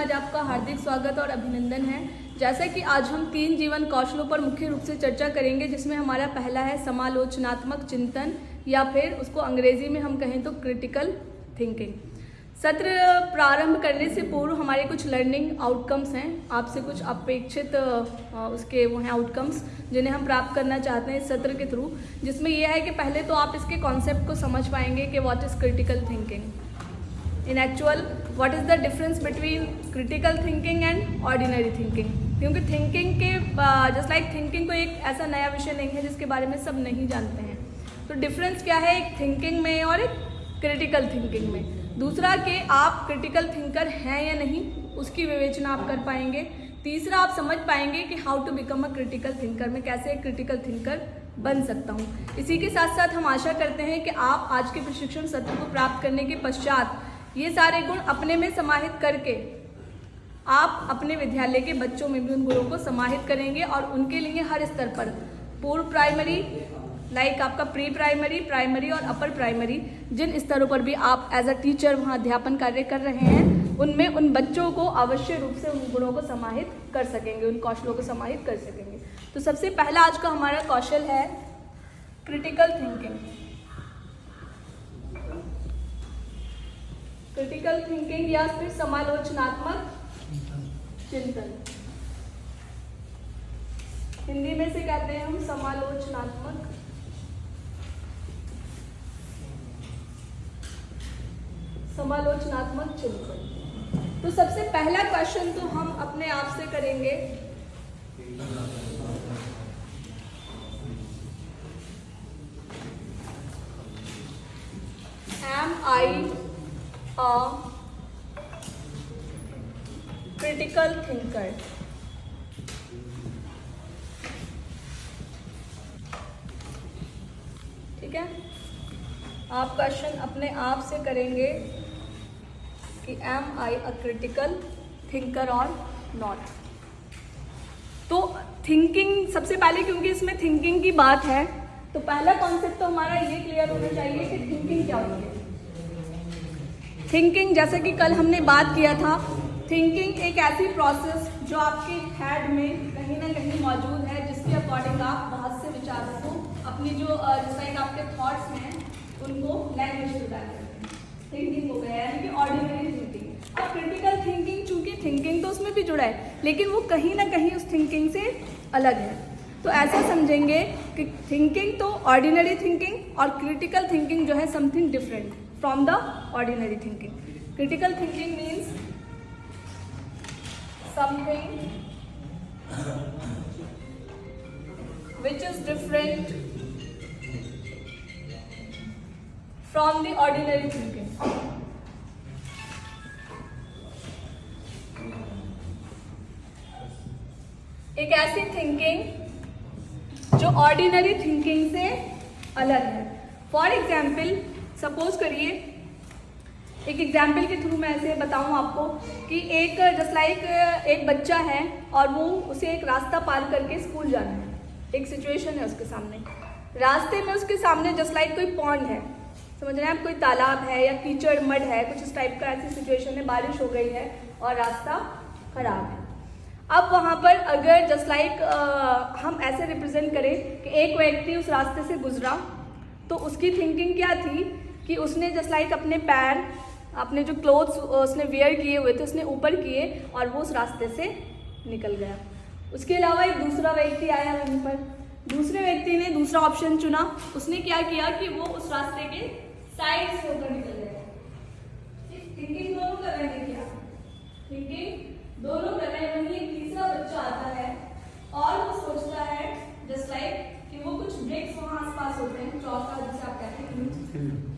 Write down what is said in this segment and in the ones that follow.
आज आपका हार्दिक स्वागत और अभिनंदन है। जैसा कि आज हम 3 जीवन कौशलों पर मुख्य रूप से चर्चा करेंगे, जिसमें हमारा पहला है समालोचनात्मक चिंतन, या फिर उसको अंग्रेजी में हम कहें तो क्रिटिकल थिंकिंग। सत्र प्रारंभ करने से पूर्व हमारे कुछ लर्निंग आउटकम्स हैं, आपसे कुछ अपेक्षित उसके वो हैं आउटकम्स जिन्हें हम प्राप्त करना चाहते हैं इस सत्र के थ्रू, जिसमें यह है कि पहले तो आप इसके कॉन्सेप्ट को समझ पाएंगे कि what is critical thinking, in actual what is the difference between critical thinking and ordinary thinking. क्योंकि थिंकिंग के जस्ट लाइक थिंकिंग को एक ऐसा नया विषय नहीं है जिसके बारे में सब नहीं जानते हैं। तो डिफरेंस क्या है एक थिंकिंग में और एक क्रिटिकल थिंकिंग में। दूसरा कि आप क्रिटिकल थिंकर हैं या नहीं, उसकी विवेचना आप कर पाएंगे। तीसरा, आप समझ पाएंगे कि how to become a critical thinker, मैं कैसे एक क्रिटिकल थिंकर बन सकता हूँ। इसी के साथ साथ हम आशा करते हैं कि आप आज के प्रशिक्षण सत्र को प्राप्त करने के पश्चात ये सारे गुण अपने में समाहित करके आप अपने विद्यालय के बच्चों में भी उन गुणों को समाहित करेंगे और उनके लिए हर स्तर पर पूर्व प्राइमरी, लाइक आपका प्री प्राइमरी, प्राइमरी और अपर प्राइमरी, जिन स्तरों पर भी आप एज अ टीचर वहाँ अध्यापन कार्य कर रहे हैं, उनमें उन बच्चों को अवश्य रूप से उन गुणों को समाहित कर सकेंगे, उन कौशलों को समाहित कर सकेंगे। तो सबसे पहला आज का हमारा कौशल है क्रिटिकल थिंकिंग। क्रिटिकल थिंकिंग या फिर समालोचनात्मक चिंतन, हिंदी में से कहते हैं हम समालोचनात्मक चिंतन। तो सबसे पहला क्वेश्चन तो हम अपने आप से करेंगे, am I a critical thinker। ठीक है, आप क्वेश्चन अपने आप से करेंगे कि am I a critical thinker or not. तो थिंकिंग सबसे पहले, क्योंकि इसमें थिंकिंग की बात है, तो पहला कॉन्सेप्ट तो हमारा ये क्लियर होना चाहिए कि थिंकिंग क्या होती है। थिंकिंग, जैसे कि कल हमने बात किया था, थिंकिंग एक ऐसी प्रोसेस जो आपके हेड में कहीं ना कहीं मौजूद है, जिसके अकॉर्डिंग आप बहुत से विचारों को अपनी जो जिसमें आपके थॉट्स हैं उनको लैंग्वेज में उतार करते हैं। थिंकिंग हो गया, यानी कि ऑर्डिनरी थिंकिंग। अब क्रिटिकल थिंकिंग, चूंकि थिंकिंग तो उसमें भी जुड़ा है, लेकिन वो कहीं ना कहीं उस थिंकिंग से अलग है। तो ऐसा समझेंगे कि थिंकिंग तो ऑर्डिनरी थिंकिंग और क्रिटिकल थिंकिंग जो है something different from the ordinary thinking। Critical thinking means something which is different from the ordinary thinking। एक ऐसी थिंकिंग जो ऑर्डिनरी थिंकिंग से अलग है। फॉर एग्जाम्पल, सपोज करिए, एक एग्जाम्पल के थ्रू मैं ऐसे बताऊं आपको कि एक जस्ट लाइक एक बच्चा है और वो उसे एक रास्ता पार करके स्कूल जाना है। एक सिचुएशन है उसके सामने, रास्ते में उसके सामने जस्ट लाइक कोई पॉन्ड है, समझ रहे हैं आप, कोई तालाब है या कीचड़ मड है, कुछ इस टाइप का ऐसी सिचुएशन है, बारिश हो गई है और रास्ता खराब है। अब वहाँ पर अगर जस्ट लाइक हम ऐसे रिप्रेजेंट करें कि एक व्यक्ति उस रास्ते से गुजरा, तो उसकी थिंकिंग क्या थी कि उसने जस्ट लाइक अपने पैर, अपने जो क्लोथ्स उसने वेयर किए हुए थे उसने ऊपर किए और वो उस रास्ते से निकल गया। उसके अलावा एक दूसरा व्यक्ति आया वहीं पर, दूसरे व्यक्ति ने दूसरा ऑप्शन चुना, उसने क्या किया कि वो उस रास्ते के साइड से होकर निकल गया। थिंकिंग दोनों कर रहे हैं, क्या थिंकिंग दोनों कर रहे हैं। वहीं एक तीसरा बच्चा आता है और वो सोचता है जस्ट लाइक कि वो कुछ ब्रिक्स वहाँ आसपास होते हैं, चौका जिसे आप कहते हैं,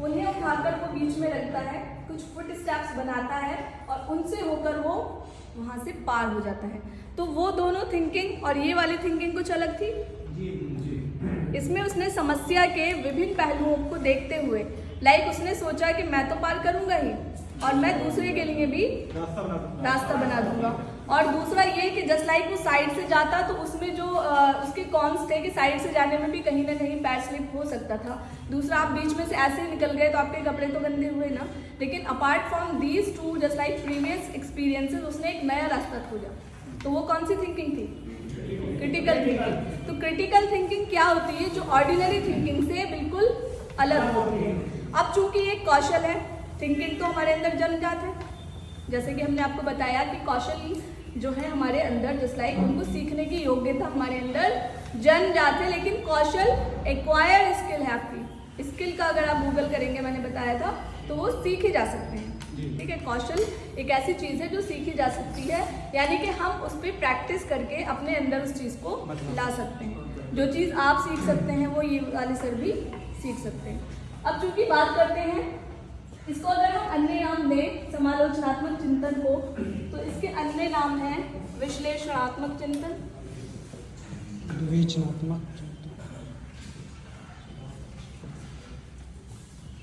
उन्हें उठाकर वो बीच में रखता है, कुछ फुट स्टेप्स बनाता है और उनसे होकर वो वहाँ से पार हो जाता है। तो वो दोनों थिंकिंग और ये वाली थिंकिंग कुछ अलग थी। इसमें उसने समस्या के विभिन्न पहलुओं को देखते हुए, लाइक उसने सोचा कि मैं तो पार करूँगा ही, और मैं दूसरे के लिए भी रास्ता बना दूंगा। और दूसरा ये कि जस्ट लाइक वो साइड से जाता तो उसमें जो उसके कॉन्स थे कि साइड से जाने में भी कहीं ना कहीं पैर स्लिप हो सकता था। दूसरा, आप बीच में से ऐसे ही निकल गए तो आपके कपड़े तो गंदे हुए ना। लेकिन apart from these two just like previous experiences, उसने एक नया रास्ता खोजा। तो वो कौन सी थिंकिंग थी? Critical thinking. तो क्रिटिकल थिंकिंग क्या होती है? जो ऑर्डिनरी थिंकिंग से बिल्कुल अलग होती है। अब चूंकि ये कौशल है, थिंकिंग तो हमारे अंदर जन्मजात है, जैसे कि हमने आपको बताया कि कौशल जो है हमारे अंदर जस्ट लाइक उनको सीखने की योग्यता हमारे अंदर जन्मजात है। लेकिन कौशल एक्वायर्ड स्किल है आपकी। स्किल का अगर आप गूगल करेंगे, मैंने बताया था, तो वो सीखे जा सकते हैं। ठीक है, कौशल एक ऐसी चीज़ है जो सीखी जा सकती है, यानी कि हम उस पर प्रैक्टिस करके अपने अंदर उस चीज़ को ला सकते हैं। जो चीज़ आप सीख सकते हैं वो ये वाले सर भी सीख सकते हैं। अब चूंकि बात करते हैं इसको, अगर हम अन्य नाम दें समालोचनात्मक चिंतन को, तो इसके अन्य नाम हैं विश्लेषणात्मक चिंतन,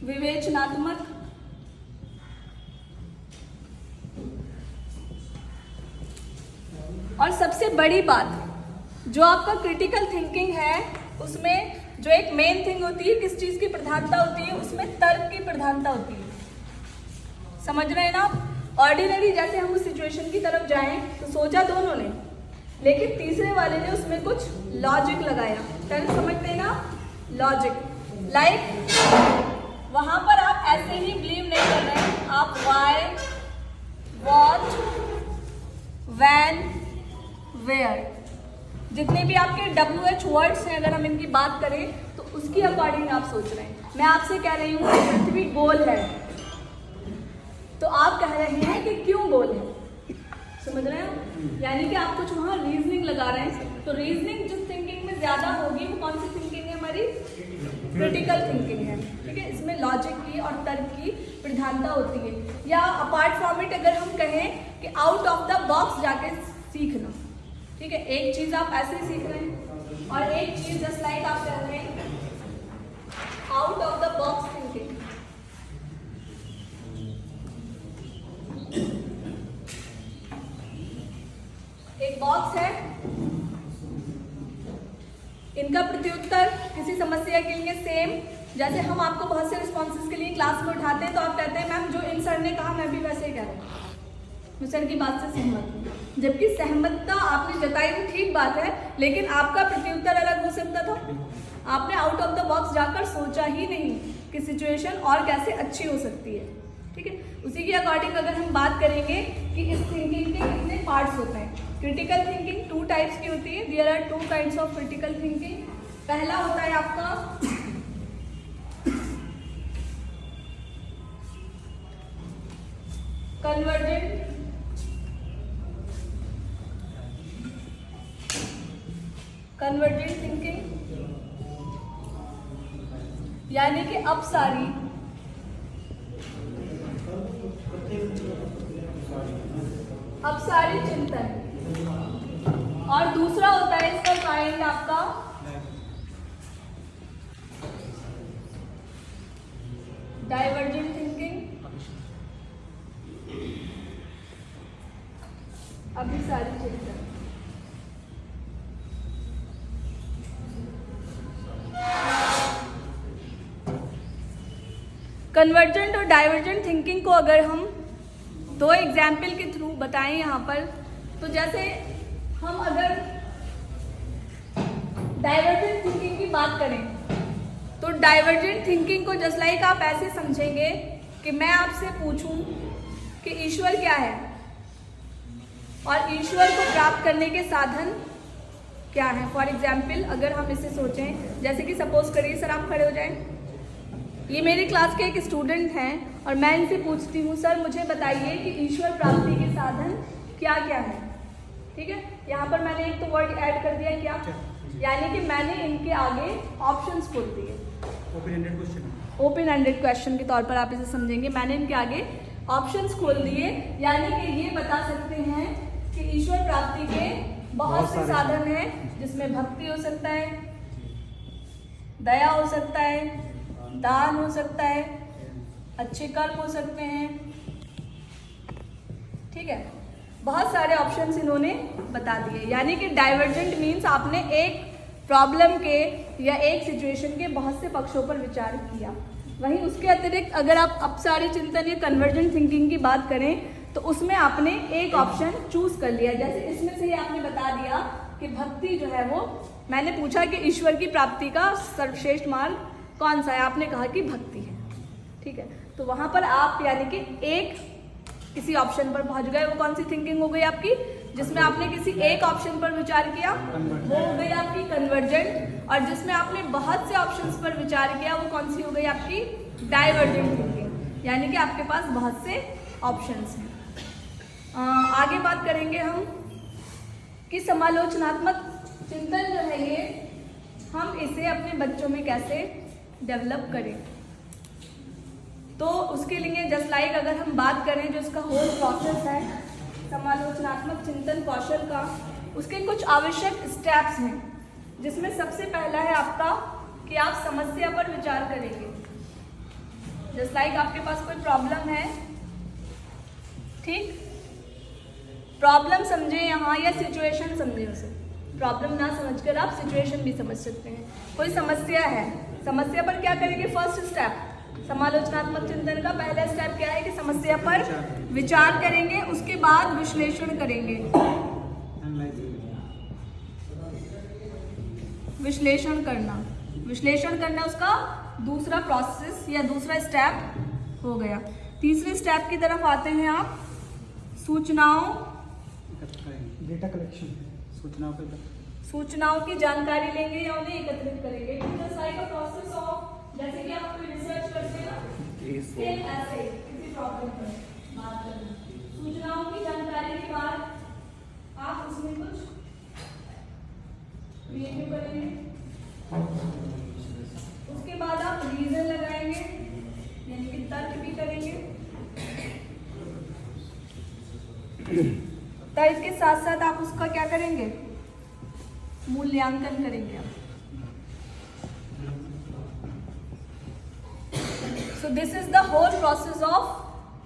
विवेचनात्मक, और सबसे बड़ी बात जो आपका क्रिटिकल थिंकिंग है उसमें जो एक मेन थिंग होती है, किस चीज़ की प्रधानता होती है? उसमें तर्क की प्रधानता होती है। समझ रहे हैं ना आप? ऑर्डिनरी जैसे हम उस सिचुएशन की तरफ जाएं तो सोचा दोनों ने, लेकिन तीसरे वाले ने उसमें कुछ लॉजिक लगाया। तर्क समझते हैं ना? लॉजिक। लाइक वहां पर आप ऐसे ही बिलीव नहीं कर रहे हैं, आप वाई, वॉट, वैन, वेयर, जितने भी आपके WH वर्ड्स हैं, अगर हम इनकी बात करें तो उसकी अकॉर्डिंग आप सोच रहे हैं। मैं आपसे कह रही हूँ कि पृथ्वी गोल है, तो आप कह रहे हैं कि क्यों गोल है। समझ रहे हैं? यानी कि आप कुछ वहाँ रीजनिंग लगा रहे हैं। तो रीजनिंग जिस थिंकिंग में ज्यादा होगी वो कौन सी थिंकिंग है? हमारी क्रिटिकल थिंकिंग है। ठीक है, इसमें लॉजिक की और तर्क की प्रधानता होती है। या अपार्ट फ्रॉम इट अगर हम कहें कि आउट ऑफ द बॉक्स जाके सीखना। ठीक है, एक चीज आप ऐसे ही सीख रहे हैं और एक चीज जस्ट लाइक आप कर रहे हैं out of the box thinking. एक बॉक्स है, इनका प्रत्युत्तर किसी समस्या के लिए सेम, जैसे हम आपको बहुत से रिस्पॉन्सेस के लिए क्लास में उठाते हैं तो आप कहते हैं मैम जो इन सर ने कहा मैं भी वैसे ही कह रहा हूँ, मैं सर की बात से सहमत हूँ। जबकि सहमतता आपने जताई वो ठीक बात है, लेकिन आपका प्रत्युत्तर अलग हो सकता था। आपने आउट ऑफ द बॉक्स जाकर सोचा ही नहीं कि सिचुएशन और कैसे अच्छी हो सकती है। ठीक है, उसी के अकॉर्डिंग अगर हम बात करेंगे कि इस थिंकिंग के कितने पार्ट्स होते हैं। क्रिटिकल थिंकिंग 2 टाइप्स की होती है। There are 2 kinds of critical thinking. पहला होता है आपका कन्वर्जेंट, थिंकिंग, यानी कि अपसारी चिंतन। और दूसरा होता है इसका काइंड आपका डाइवर्जेंट थिंकिंग, अभिसारी चिंतन। कन्वर्जेंट और डाइवर्जेंट थिंकिंग को अगर हम 2 एग्जाम्पल के थ्रू बताएं यहाँ पर, तो जैसे हम अगर डाइवर्जेंट थिंकिंग की बात करें तो डाइवर्जेंट थिंकिंग को जस्ट लाइक आप ऐसे समझेंगे कि मैं आपसे पूछूं कि ईश्वर क्या है और ईश्वर को प्राप्त करने के साधन क्या है। फॉर एग्जाम्पल अगर हम इसे सोचें, जैसे कि सपोज करिए सर आप खड़े हो जाएं, ये मेरी क्लास के एक स्टूडेंट हैं और मैं इनसे पूछती हूँ सर मुझे बताइए कि ईश्वर प्राप्ति के साधन क्या क्या है। ठीक है, यहाँ पर मैंने एक तो वर्ड ऐड कर दिया क्या, यानी कि मैंने इनके आगे ऑप्शंस खोल दिए। ओपन एंडेड क्वेश्चन के तौर पर आप इसे समझेंगे। मैंने इनके आगे ऑप्शंस खोल दिए, यानी कि ये बता सकते हैं कि ईश्वर प्राप्ति के बहुत से साधन हैं, जिसमें भक्ति हो सकता है, दया हो सकता है, दान हो सकता है, अच्छे कर्म हो सकते हैं, ठीक है, बहुत सारे ऑप्शंस इन्होंने बता दिए। यानी कि डाइवर्जेंट मीन्स आपने एक प्रॉब्लम के या एक सिचुएशन के बहुत से पक्षों पर विचार किया। वहीं उसके अतिरिक्त अगर आप अपसारी चिंतन या कन्वर्जेंट थिंकिंग की बात करें तो उसमें आपने एक ऑप्शन चूज कर लिया। जैसे इसमें से ही आपने बता दिया कि भक्ति जो है वो, मैंने पूछा कि ईश्वर की प्राप्ति का सर्वश्रेष्ठ मार्ग कौन सा है, आपने कहा कि भक्ति है। ठीक है, तो वहां पर आप यानी कि एक किसी ऑप्शन पर पहुंच गए। वो कौन सी थिंकिंग हो गई आपकी, जिसमें आपने किसी एक ऑप्शन पर विचार किया, वो हो गई आपकी कन्वर्जेंट। और जिसमें आपने बहुत से ऑप्शंस पर विचार किया, वो कौन सी हो गई आपकी डाइवर्जेंट थिंकिंग। यानी कि आपके पास बहुत से ऑप्शंस हैं। आगे बात करेंगे हम कि समालोचनात्मक चिंतन जो है ये हम इसे अपने बच्चों में कैसे डेवलप करें। तो उसके लिए जस्ट लाइक अगर हम बात करें जो इसका होल प्रोसेस है समालोचनात्मक चिंतन कौशल का, उसके कुछ आवश्यक स्टेप्स हैं। जिसमें सबसे पहला है आपका कि आप समस्या पर विचार करेंगे। जस्ट लाइक आपके पास कोई प्रॉब्लम है, ठीक, प्रॉब्लम समझे यहाँ या सिचुएशन समझे उसे। प्रॉब्लम ना समझकर आप सिचुएशन भी समझ सकते हैं। कोई समस्या है, समस्या पर क्या करेंगे, फर्स्ट स्टेप समालोचनात्मक चिंतन का पहला स्टेप क्या है कि समस्या पर विचार करेंगे, उसके बाद विश्लेषण करेंगे। विश्लेषण करना उसका दूसरा प्रोसेस या दूसरा स्टेप हो गया। तीसरे स्टेप की तरफ आते हैं आप, सूचनाओं, डेटा कलेक्शन, सूचनाओं की जानकारी लेंगे या उन्हें एकत्रित करेंगे। प्रोसेस ऑफ, जैसे कि आप कोई रिसर्च करते हैं सेम ऐसे किसी प्रॉब्लम पर बात करना, सूचनाओं की जानकारी के बाद आप उसमें कुछ क्रिएटिव करेंगे, उसके बाद आप रीजन लगाएंगे यानी कि तर्क भी करेंगे। तर्क के साथ साथ आप उसका क्या करेंगे, मूल्यांकन करेंगे आप। So this is the whole process of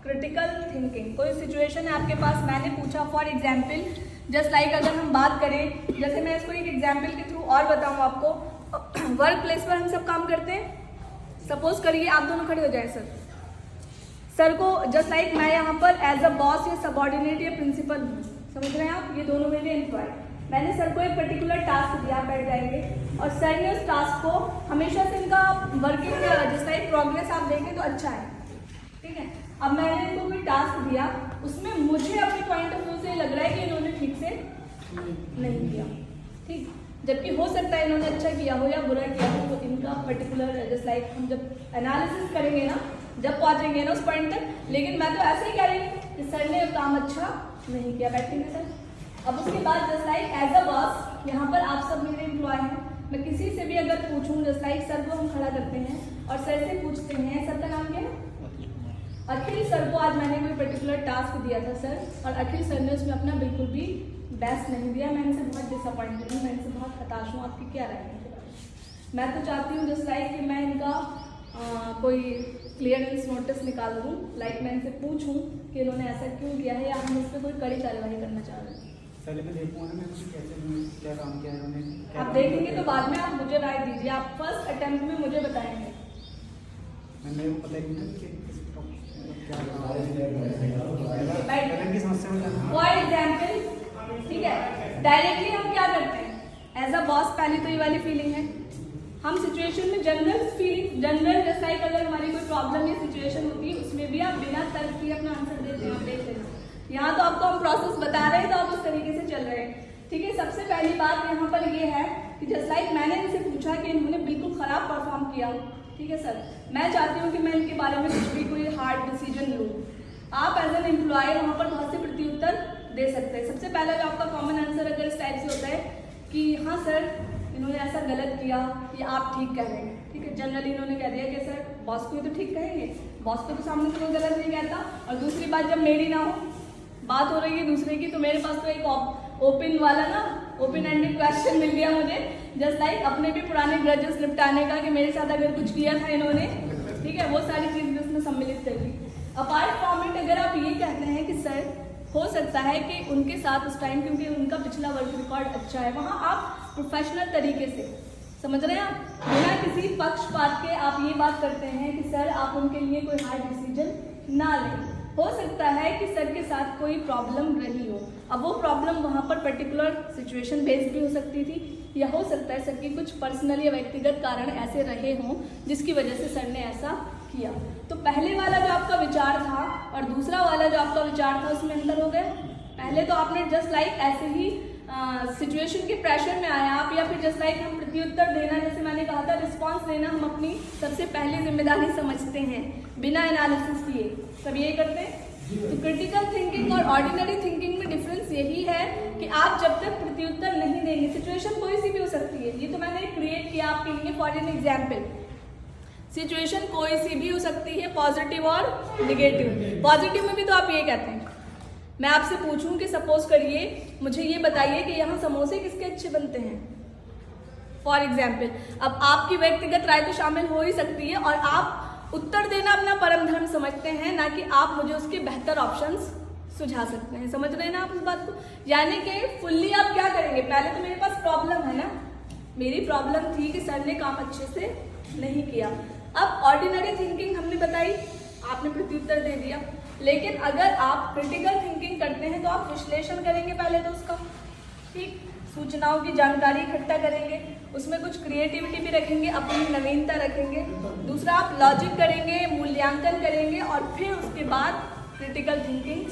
critical thinking. कोई सिचुएशन है आपके पास, मैंने पूछा फॉर एग्जाम्पल, जस्ट लाइक अगर हम बात करें, जैसे मैं इसको एक एग्जाम्पल के थ्रू और बताऊं आपको, वर्क प्लेस पर हम सब काम करते हैं। सपोज करिए आप दोनों खड़े हो जाए सर को, जस्ट लाइक मैं यहाँ पर एज अ बॉस या सबॉर्डिनेट या प्रिंसिपल हूँ, समझ रहे हैं आप, ये दोनों मेरे एम्प्लॉय। मैंने सर को एक पर्टिकुलर टास्क दिया, बैठ जाएंगे, और सर ने उस टास्क को हमेशा से इनका वर्किंग जस्ट लाइक प्रोग्रेस आप देखें तो अच्छा है, ठीक है। अब मैंने इनको कोई टास्क दिया, उसमें मुझे अपने पॉइंट ऑफ व्यू से लग रहा है कि इन्होंने ठीक से नहीं किया, ठीक, जबकि हो सकता है इन्होंने अच्छा किया हो या बुरा किया हो। तो इनका पर्टिकुलर जस्ट लाइक हम जब एनालिसिस करेंगे ना, जब पहुंचेंगे ना उस पॉइंट तक, लेकिन मैं तो ऐसे ही कह रही हूँ कि सर ने काम अच्छा नहीं किया, बैठेंगे सर। अब उसके बाद just like as a boss, यहाँ पर आप सब मेरे एम्प्लॉय हैं, मैं किसी से भी अगर पूछूं, जस्ट लाइक सर को हम खड़ा करते हैं और सर से पूछते हैं, सर का नाम क्या है, अखिल सर को आज मैंने कोई पर्टिकुलर टास्क दिया था सर, और अखिल सर ने उसमें अपना बिल्कुल भी बेस्ट नहीं दिया, मैं इनसे बहुत डिसअपॉइंटेड हूँ, मैं इनसे बहुत हताश हूँ, आपकी क्या राय है। मैं तो चाहती हूँ जस्ट लाइक कि मैं इनका कोई क्लियरेंस नोटिस निकाल दूँ, लाइक मैं इनसे पूछूँ कि इन्होंने ऐसा क्यों किया है या हम इस पर कोई कड़ी कार्रवाई करना चाह रहे हैं। पहले मैं देखूंगा ना कैसे क्या काम किया इन्होंने। आप देखेंगे तो बाद में आप मुझे राय दीजिए, आप फर्स्ट अटेम्प्ट में मुझे बताएंगे। मेरे को पता ही नहीं क्या फॉर एग्जाम्पल, ठीक है, डायरेक्टली हम क्या करते हैं एज अ बॉस, पहली तो ये वाली फीलिंग है, हम सिचुएशन में general feeling, general just like अगर हमारी कोई प्रॉब्लम या सिचुएशन होती है उसमें भी आप बिना तर्क के अपना आंसर देते हैं, देख लेना। यहाँ तो आपको हम प्रोसेस बता रहे हैं तो आप उस तरीके से चल रहे हैं, ठीक है। सबसे पहली बात यहाँ पर ये है कि जस्ट लाइक मैंने इनसे पूछा कि इन्होंने बिल्कुल खराब परफॉर्म किया, ठीक है सर, मैं चाहती हूँ कि मैं इनके बारे में कुछ भी कोई हार्ड डिसीजन लूँ। आप एज एन एम्प्लॉय वहाँ पर बहुत से प्रत्युत्तर दे सकते हैं। सबसे पहला जो आपका कॉमन आंसर अगर इस टाइप से होता है कि हाँ सर इन्होंने ऐसा गलत किया, ये आप ठीक कह रहे हैं, ठीक है। जनरली इन्होंने कह दिया कि सर बॉस को ही तो ठीक कहेंगे, बॉस को तो सामने से कोई गलत नहीं कहता। और दूसरी बात, जब मेरी ना हो, बात हो रही है दूसरे की, तो मेरे पास तो एक ओपन वाला ना, ओपन एंडेड क्वेश्चन मिल गया मुझे, जस्ट लाइक अपने भी पुराने ग्रजेस निपटाने का कि मेरे साथ अगर कुछ किया था इन्होंने, ठीक है, वो सारी चीज़ उसमें सम्मिलित कर दी। अपार्ट फ्रॉम इट, अगर आप ये कहते हैं कि सर हो सकता है कि उनके साथ उस टाइम, क्योंकि उनका पिछला वर्क रिकॉर्ड अच्छा है, वहाँ आप प्रोफेशनल तरीके से, समझ रहे हैं आप, बिना किसी पक्षपात के आप ये बात करते हैं कि सर आप उनके लिए कोई हार्ड डिसीजन ना लें। हो सकता है कि सर के साथ कोई प्रॉब्लम रही हो, अब वो प्रॉब्लम वहाँ पर पर्टिकुलर सिचुएशन बेस्ड भी हो सकती थी, या हो सकता है सर की कुछ पर्सनल या व्यक्तिगत कारण ऐसे रहे हों जिसकी वजह से सर ने ऐसा किया। तो पहले वाला जो आपका विचार था और दूसरा वाला जो आपका विचार था उसमें अंतर हो गया। पहले तो आपने जस्ट लाइक ऐसे ही सिचुएशन के प्रेशर में आया आप, या फिर जस्ट लाइक हम प्रत्युत्तर देना, जैसे मैंने कहा था रिस्पांस देना हम अपनी सबसे पहली जिम्मेदारी समझते हैं बिना एनालिसिस किए, सब यही करते हैं। तो क्रिटिकल थिंकिंग और ऑर्डिनरी थिंकिंग में डिफरेंस यही है कि आप जब तक प्रत्युत्तर नहीं देंगे, सिचुएशन कोई सी भी हो सकती है, ये तो मैंने क्रिएट किया आपके लिए फॉर एन एग्जाम्पल, सिचुएशन कोई सी भी हो सकती है, पॉजिटिव और निगेटिव। पॉजिटिव में भी तो आप ये कहते हैं, मैं आपसे पूछूं कि सपोज करिए मुझे ये बताइए कि यहाँ समोसे किसके अच्छे बनते हैं, फॉर एग्जाम्पल। अब आपकी व्यक्तिगत राय तो शामिल हो ही सकती है और आप उत्तर देना अपना परम धर्म समझते हैं, ना कि आप मुझे उसके बेहतर ऑप्शंस सुझा सकते हैं। समझ रहे हैं ना आप उस बात को? यानी कि फुल्ली आप क्या करेंगे, पहले तो मेरे पास प्रॉब्लम है ना, मेरी प्रॉब्लम थी कि सर ने काम अच्छे से नहीं किया। अब ऑर्डिनरी थिंकिंग हमने बताई, आपने प्रत्युत्तर दे दिया, लेकिन अगर आप क्रिटिकल थिंकिंग करते हैं तो आप विश्लेषण करेंगे पहले तो उसका, ठीक, सूचनाओं की जानकारी इकट्ठा करेंगे, उसमें कुछ क्रिएटिविटी भी रखेंगे, अपनी नवीनता रखेंगे। दूसरा आप लॉजिक करेंगे, मूल्यांकन करेंगे और फिर उसके बाद क्रिटिकल थिंकिंग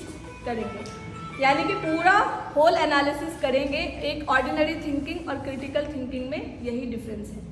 करेंगे, यानी कि पूरा होल एनालिसिस करेंगे। एक ऑर्डिनरी थिंकिंग और क्रिटिकल थिंकिंग में यही डिफरेंस है।